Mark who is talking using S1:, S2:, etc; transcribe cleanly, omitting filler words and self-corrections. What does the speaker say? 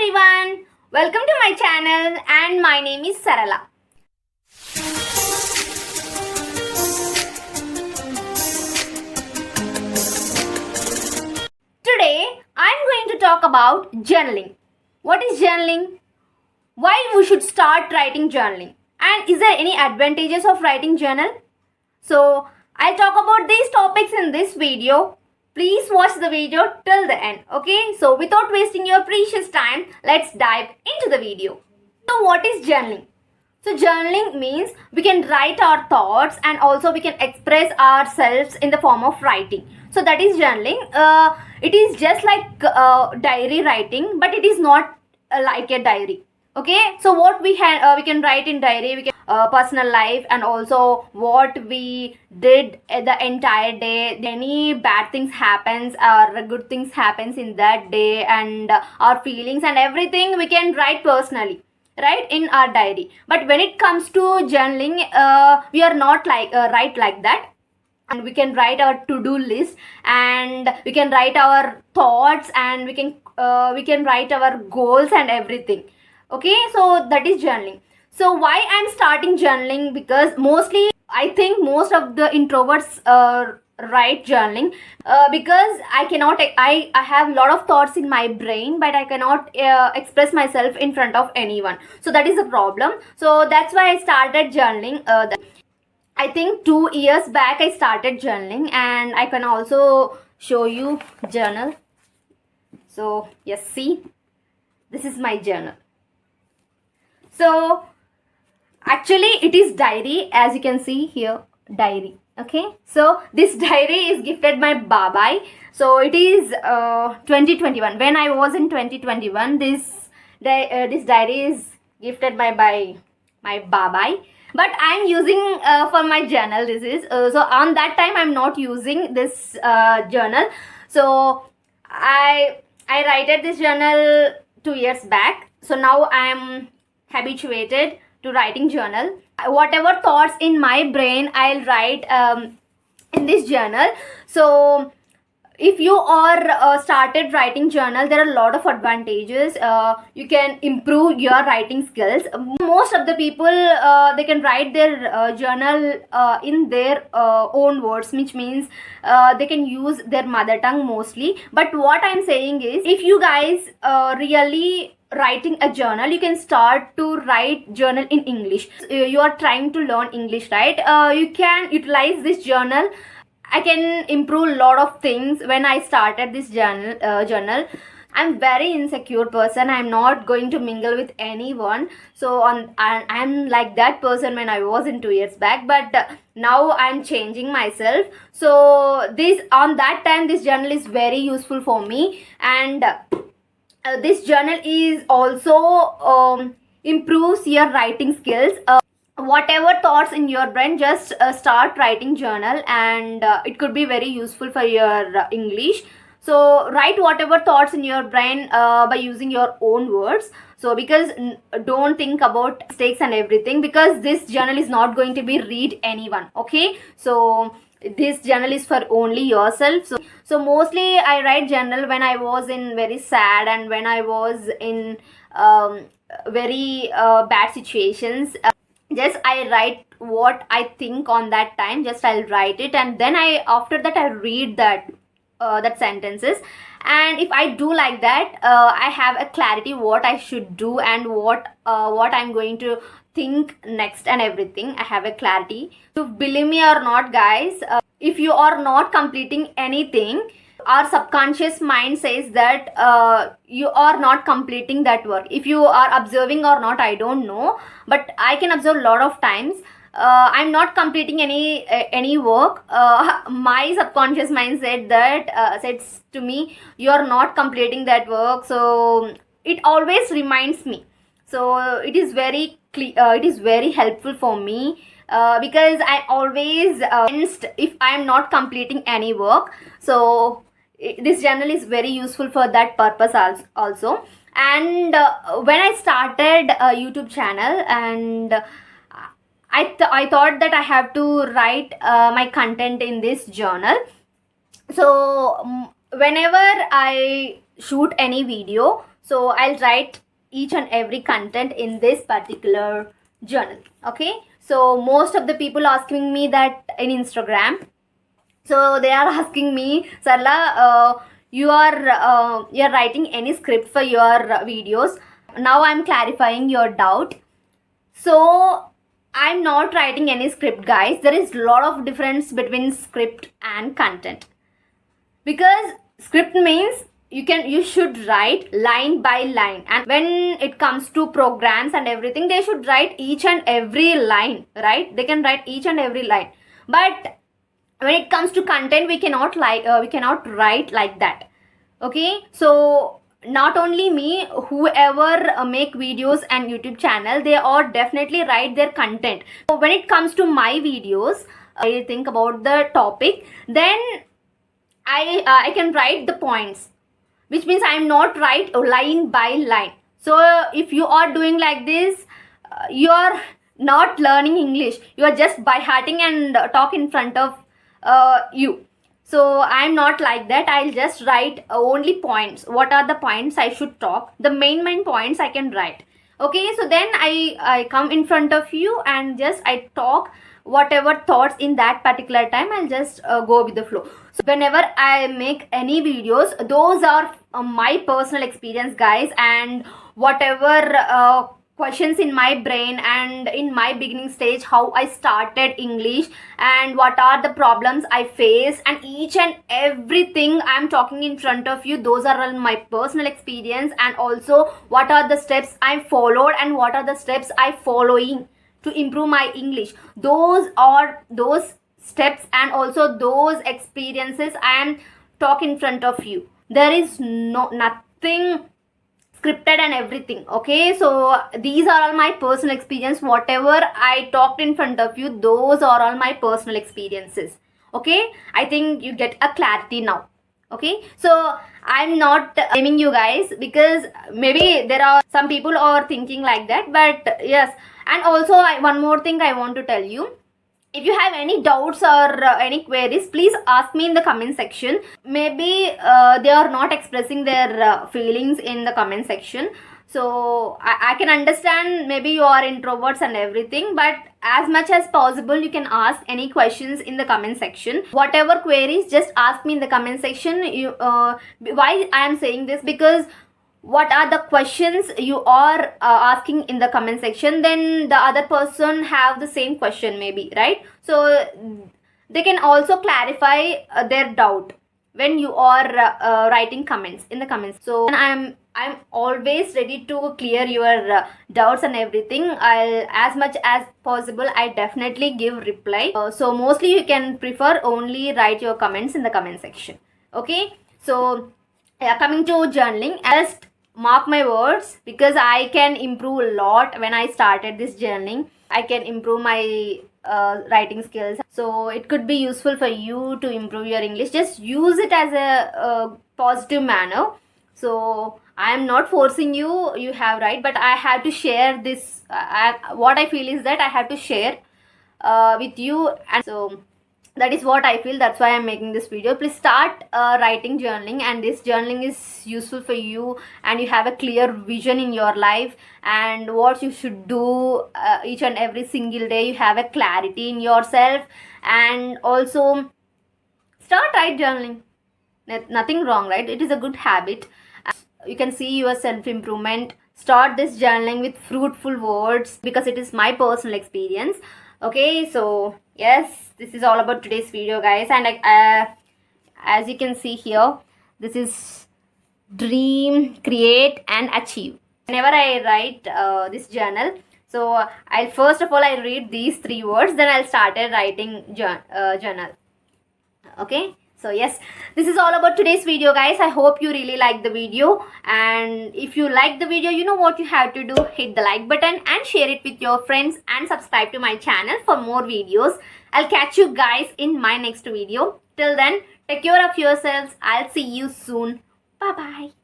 S1: everyone, welcome to my channel and my name is Sarala. Today I am going to talk about journaling. What is journaling? Why we should start writing journaling? And is there any advantages of writing journal? So I'll talk about these topics in this video. Please watch the video till the end, okay? So without wasting your precious time, let's dive into the video. So what is journaling? So journaling means we can write our thoughts and also we can express ourselves in the form of writing. So that is journaling. It is just like diary writing, but it is not like a diary. Okay, so what we can write in diary, we can personal life and also what we did the entire day. Any bad things happens or good things happens in that day, and our feelings and everything we can write personally, right, in our diary. But when it comes to journaling, we are not like write like that. And we can write our to-do list, and we can write our thoughts, and we can write our goals and everything. Okay, so that is journaling. So why I'm starting journaling? Because mostly I think most of the introverts write journaling because I have a lot of thoughts in my brain, but I cannot express myself in front of anyone. So that is the problem. So that's why I started journaling. I think 2 years back I started journaling, and I can also show you journal. So yes, see, this is my journal. So actually it is diary, as you can see here, diary. Okay, so this diary is gifted by Babai. So it is 2021. When I was in 2021, this diary is gifted by my Babai. But I'm using for my journal. This is so on that time I'm not using this journal. So I wrote this journal 2 years back. So now I'm habituated to writing journal. Whatever thoughts in my brain I'll write in this journal. So if you are started writing journal, there are a lot of advantages. You can improve your writing skills. Most of the people they can write their journal in their own words, which means they can use their mother tongue mostly. But what I'm saying is, if you guys really writing a journal, you can start to write journal in English. You are trying to learn English, right? You can utilize this journal. I can improve a lot of things. When I started this journal, I'm very insecure person. I'm not going to mingle with anyone. So I'm like that person when I was in 2 years back. But now I'm changing myself. So on that time, this journal is very useful for me. And this journal is also improves your writing skills. Whatever thoughts in your brain, just start writing journal, and it could be very useful for your English. So write whatever thoughts in your brain by using your own words. So because don't think about mistakes and everything, because this journal is not going to be read anyone. Okay, so this journal is for only yourself. So mostly I write journal when I was in very sad, and when I was in very bad situations. Just I write what I think on that time. Just I'll write it, and then after that I read that sentences. And if I do like that, I have a clarity what I should do and what I'm going to think next and everything. I have a clarity. So believe me or not, guys, if you are not completing anything, our subconscious mind says that you are not completing that work. If you are observing or not, I don't know, but I can observe a lot of times I'm not completing any work. My subconscious mind said that says to me, you are not completing that work. So it always reminds me. So it is very it is very helpful for me. Because I always if I am not completing any work. So this journal is very useful for that purpose also. And when I started a YouTube channel, and I thought that I have to write my content in this journal. So whenever I shoot any video, So I'll write each and every content in this particular journal. Okay, so most of the people asking me that in Instagram. So they are asking me, Sarla, you're writing any script for your videos? Now I'm clarifying your doubt. So I'm not writing any script, guys. There is a lot of difference between script and content, because script means you should write line by line, and when it comes to programs and everything, they should write each and every line, right? They can write each and every line. But when it comes to content, we cannot write like that. Okay, so not only me, whoever make videos and YouTube channel, they all definitely write their content. So when it comes to my videos, I think about the topic, then I can write the points, which means I am not write line by line. So if you are doing like this, you are not learning English. You are just by hearting and talk in front of you. So I'm not like that. I'll just write only points. What are the points I should talk? The main points I can write. Okay, so then I come in front of you and just I talk whatever thoughts in that particular time. I'll just go with the flow. So whenever I make any videos, those are my personal experience, guys, and whatever questions in my brain and in my beginning stage, how I started English and what are the problems I face, and each and everything I'm talking in front of you, those are all my personal experience, and also what are the steps I followed and what are the steps I following to improve my English. Those are those steps and also those experiences I am talking in front of you. There is nothing scripted and everything. Okay, so these are all my personal experience. Whatever I talked in front of you, those are all my personal experiences. Okay, I think you get a clarity now. Okay, so I'm not blaming you guys, because maybe there are some people are thinking like that, but yes. And also one more thing I want to tell you. If you have any doubts or any queries, please ask me in the comment section. Maybe they are not expressing their feelings in the comment section. So I can understand, maybe you are introverts and everything, but as much as possible, you can ask any questions in the comment section. Whatever queries, just ask me in the comment section. Why I am saying this? Because what are the questions you are asking in the comment section, then the other person have the same question maybe, right? So they can also clarify their doubt when you are writing comments in the comments. So I'm always ready to clear your doubts and everything. I'll, as much as possible, I definitely give reply. So mostly you can prefer only write your comments in the comment section. Okay, so yeah, coming to journaling, just mark my words, because I can improve a lot when I started this journaling. I can improve my writing skills, so it could be useful for you to improve your English. Just use it as a positive manner. So I am not forcing you, you have right, but I have to share this. What I feel is that I have to share with you, and so that is what I feel. That's why I'm making this video. Please start writing journaling, and this journaling is useful for you, and you have a clear vision in your life and what you should do each and every single day. You have a clarity in yourself, and also start journaling. Nothing wrong, right? It is a good habit. You can see your self-improvement. Start this journaling with fruitful words, because it is my personal experience. Okay, so yes, this is all about today's video, guys. And as you can see here, this is dream, create and achieve. Whenever I write this journal, so I'll first of all I read these 3 words, then I'll start writing journal. Okay, so yes, this is all about today's video, guys. I hope you really like the video, and if you like the video, you know what you have to do. Hit the like button and share it with your friends, and subscribe to my channel for more videos. I'll catch you guys in my next video. Till then, take care of yourselves. I'll see you soon. Bye bye.